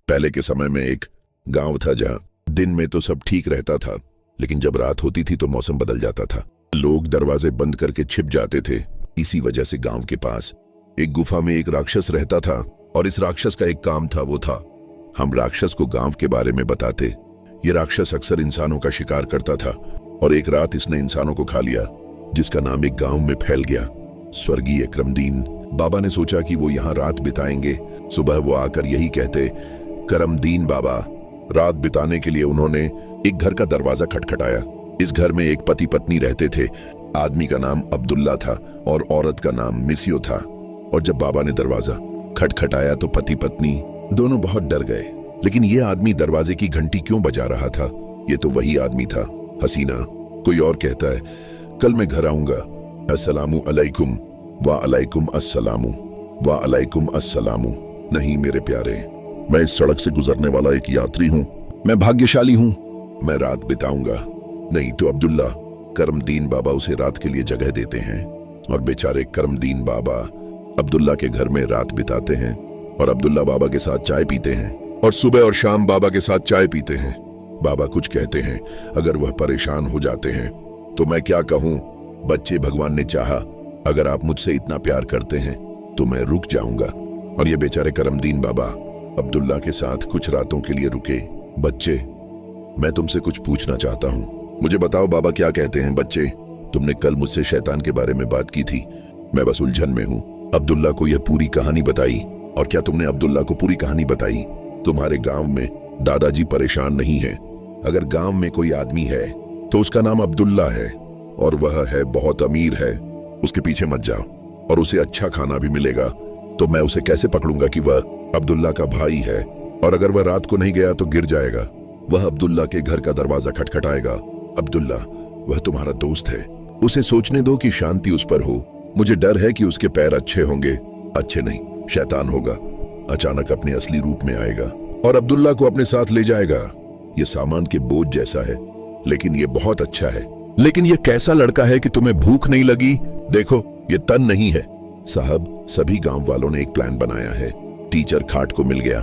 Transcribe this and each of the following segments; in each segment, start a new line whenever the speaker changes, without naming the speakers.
पहले के समय में एक गांव था जहां दिन में तो सब ठीक रहता था, लेकिन जब रात होती थी तो मौसम बदल जाता था। लोग दरवाजे बंद करके छिप जाते थे। इसी वजह से गांव के पास एक गुफा में एक राक्षस रहता था और इस राक्षस का एक काम था, वो था हम राक्षस को गांव के बारे में बताते। ये राक्षस अक्सर इंसानों का शिकार करता था और एक रात इसने इंसानों को खा लिया, जिसका नाम एक गांव में फैल गया। स्वर्गीय करमदीन बाबा ने सोचा कि वो यहाँ रात बिताएंगे। सुबह वो आकर यही कहते, करमदीन बाबा। रात बिताने के लिए उन्होंने एक घर का दरवाजा खटखटाया। इस घर में एक पति पत्नी रहते थे। आदमी का नाम अब्दुल्ला था और औरत का नाम मिसियो था। और जब बाबा ने दरवाजा खटखटाया तो पति पत्नी दोनों बहुत डर गए। लेकिन ये आदमी दरवाजे की घंटी क्यों बजा रहा था? ये तो वही आदमी था, हसीना। कोई और कहता है, कल मैं घर आऊंगा। अस्सलामु अलैकुम। वा अलैकुम अस्सलामु। वा अलैकुम अस्सलामु। नहीं मेरे प्यारे, मैं इस सड़क से गुजरने वाला एक यात्री हूँ। मैं भाग्यशाली हूँ, मैं रात बिताऊंगा। नहीं तो अब्दुल्ला। करमदीन बाबा उसे रात के लिए जगह देते हैं और बेचारे करमदीन बाबा अब्दुल्ला के घर में रात बिताते हैं और अब्दुल्ला बाबा के साथ चाय पीते हैं और सुबह और शाम बाबा के साथ चाय पीते हैं। बाबा कुछ कहते हैं, अगर वह परेशान हो जाते हैं तो मैं क्या कहूँ? बच्चे, भगवान ने चाहा, अगर आप मुझसे इतना प्यार करते हैं तो मैं रुक जाऊंगा। और ये बेचारे करमदीन बाबा अब्दुल्ला के साथ कुछ रातों के लिए रुके। बच्चे, मैं तुमसे कुछ पूछना चाहता हूँ, मुझे बताओ बाबा क्या कहते हैं। बच्चे, तुमने कल मुझसे शैतान के बारे में बात की थी, मैं बस उलझन में हूँ। अब्दुल्ला को यह पूरी कहानी बताई। और क्या तुमने अब्दुल्ला को पूरी कहानी बताई? तुम्हारे गांव में दादाजी परेशान नहीं है। अगर गांव में कोई आदमी है तो उसका नाम अब्दुल्ला है और वह है बहुत अमीर है। उसके पीछे मत जाओ और उसे अच्छा खाना भी मिलेगा। तो मैं उसे कैसे पकड़ूंगा कि वह अब्दुल्ला का भाई है? और अगर वह रात को नहीं गया तो गिर जाएगा। वह अब्दुल्ला के घर का दरवाजा खटखटाएगा। अब्दुल्ला, वह तुम्हारा दोस्त है, उसे सोचने दो कि शांति उस पर हो। मुझे डर है कि उसके पैर अच्छे होंगे। अच्छे नहीं, शैतान होगा। अचानक अपने असली रूप में आएगा और अब्दुल्ला को अपने साथ ले जाएगा। ये सामान के बोझ जैसा है, लेकिन ये बहुत अच्छा है। लेकिन ये कैसा लड़का है कि तुम्हें भूख नहीं लगी? देखो, ये तन नहीं है। साहब, सभी गांव वालों ने एक प्लान बनाया है। टीचर खाट को मिल गया,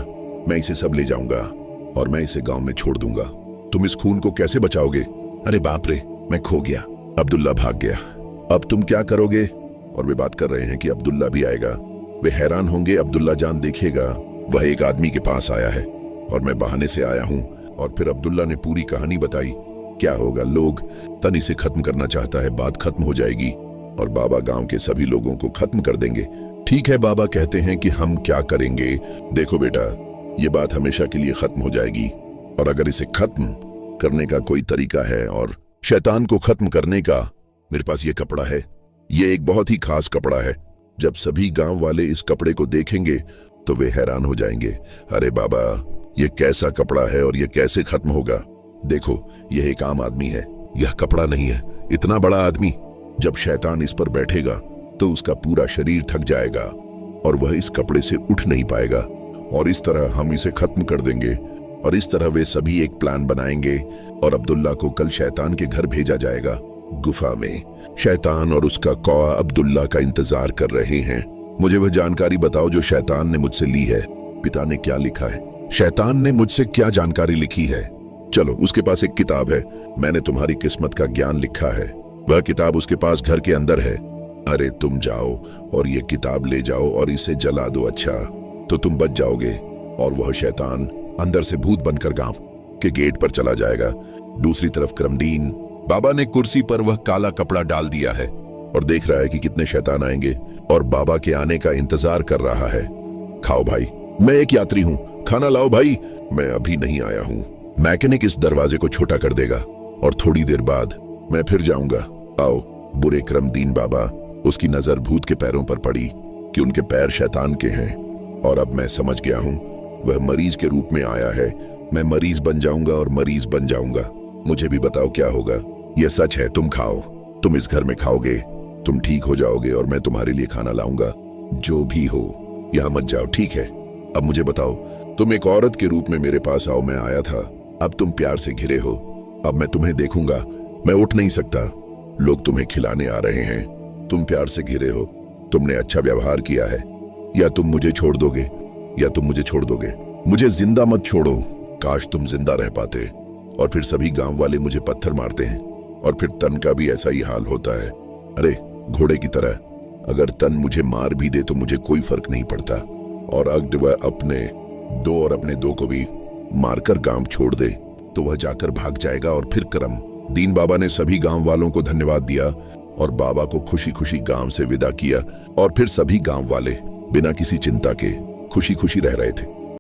मैं इसे सब ले जाऊंगा और मैं इसे गांव में छोड़ दूंगा। तुम इस खून को कैसे बचाओगे? अरे बाप रे, मैं खो गया। अब्दुल्ला भाग गया। अब तुम क्या करोगे? और वे बात कर रहे हैं कि अब्दुल्ला भी आएगा। वे हैरान होंगे। अब्दुल्ला जान देखेगा वह एक आदमी के पास आया है और मैं बहाने से आया हूं। और फिर अब्दुल्ला ने पूरी कहानी बताई। क्या होगा? लोग तन इसे खत्म करना चाहता है, बात खत्म हो जाएगी और बाबा गांव के सभी लोगों को खत्म कर देंगे। ठीक है, बाबा कहते हैं कि हम क्या करेंगे। देखो बेटा, ये बात हमेशा के लिए खत्म हो जाएगी और अगर इसे खत्म करने का कोई तरीका है और शैतान को खत्म करने का, मेरे पास ये कपड़ा है। ये एक बहुत ही खास कपड़ा है। जब सभी गांव वाले इस कपड़े को देखेंगे तो वे हैरान हो जाएंगे। अरे बाबा, ये कैसा कपड़ा है और ये कैसे खत्म होगा? देखो, यह एक आम आदमी है, यह कपड़ा नहीं है। इतना बड़ा आदमी, जब शैतान इस पर बैठेगा तो उसका पूरा शरीर थक जाएगा और वह इस कपड़े से उठ नहीं पाएगा और इस तरह हम इसे खत्म कर देंगे। और इस तरह वे सभी एक प्लान बनाएंगे और अब्दुल्ला को कल शैतान के घर भेजा जाएगा। गुफा में शैतान और उसका कौआ अब्दुल्ला का इंतजार कर रहे हैं। मुझे वह जानकारी बताओ जो शैतान ने मुझसे ली है। पिता ने क्या लिखा है? शैतान ने मुझसे क्या जानकारी लिखी है? चलो, उसके पास एक किताब है, मैंने तुम्हारी किस्मत का ज्ञान लिखा है। वह किताब उसके पास घर के अंदर है। अरे तुम जाओ और ये किताब ले जाओ और इसे जला दो। अच्छा, तो तुम बच जाओगे। और वह शैतान अंदर से भूत बनकर गांव के गेट पर चला जाएगा। दूसरी तरफ करमदीन बाबा ने कुर्सी पर वह काला कपड़ा डाल दिया है और देख रहा है कि कितने शैतान आएंगे और बाबा के आने का इंतजार कर रहा है। खाओ भाई, मैं एक यात्री हूँ, खाना लाओ भाई। मैं अभी नहीं आया हूँ। मैकेनिक इस दरवाजे को छोटा कर देगा और थोड़ी देर बाद मैं फिर जाऊंगा। आओ। बुरे करमदीन बाबा, उसकी नजर भूत के पैरों पर पड़ी कि उनके पैर शैतान के हैं। और अब मैं समझ गया हूँ, वह मरीज के रूप में आया है। मैं मरीज बन जाऊंगा और मरीज बन जाऊंगा। मुझे भी बताओ क्या होगा। यह सच है, तुम खाओ, तुम इस घर में खाओगे, तुम ठीक हो जाओगे और मैं तुम्हारे लिए खाना लाऊंगा। जो भी हो, यहां मत जाओ, ठीक है? अब मुझे बताओ, तुम एक औरत के रूप में मेरे पास आओ, मैं आया था, अब तुम प्यार से घिरे हो। अब मैं तुम्हें देखूंगा, मैं उठ नहीं सकता। लोग तुम्हें खिलाने आ रहे हैं, तुम प्यार से घिरे हो, तुमने अच्छा व्यवहार किया है। या तुम मुझे छोड़ दोगे, या तुम मुझे छोड़ दोगे। मुझे जिंदा मत छोड़ो, काश तुम जिंदा रह पाते। और फिर सभी गांव वाले मुझे पत्थर मारते हैं और फिर तन का भी ऐसा ही हाल होता है। अरे घोड़े की तरह, अगर तन मुझे मार भी दे तो मुझे कोई फर्क नहीं पड़ता। और अगर वह अपने दो को भी मारकर गांव छोड़ दे तो वह जाकर भाग जाएगा और फिर करम। दीन बाबा ने सभी गांव वालों को धन्यवाद दिया और बाबा को खुशी खुशी गांव से विदा किया। और फिर सभी गांव वाले बिना किसी चिंता के खुशी खुशी रह रहे थे।